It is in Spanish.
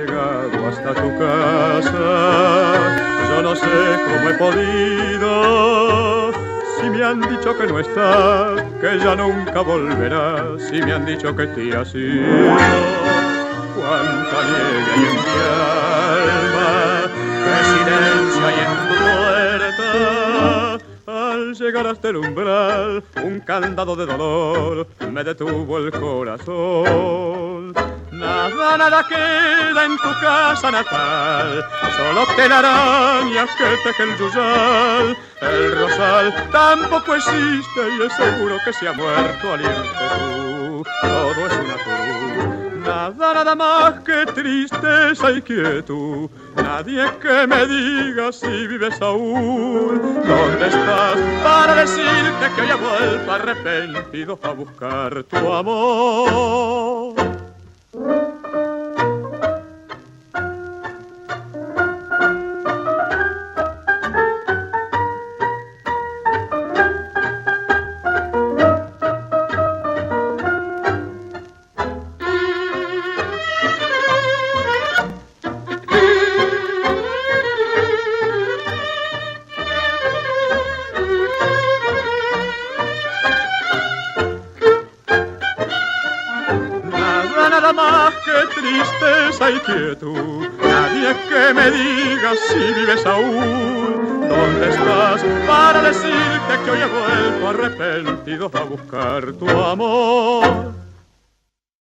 llegado hasta tu casa, yo no sé cómo he podido. Si me han dicho que no estás, que ya nunca volverás, si me han dicho que te has ido, cuánta nieve hay en mi alma, qué silencio hay en tu puerta. Al llegar hasta el umbral, un candado de dolor me detuvo el corazón. Nada, nada queda en tu casa natal, solo telarañas que teje el yuyal. El rosal tampoco existe y es seguro que se ha muerto al irte tú. Todo es una cruz, nada, nada más que tristeza y quietud. Nadie que me diga si vives aún. ¿Dónde estás para decirte que hoy he vuelto arrepentido a buscar tu amor? Nada más que tristeza y quietud. Nadie que me diga si vives aún. ¿Dónde estás para decirte que hoy he vuelto arrepentido a buscar tu amor?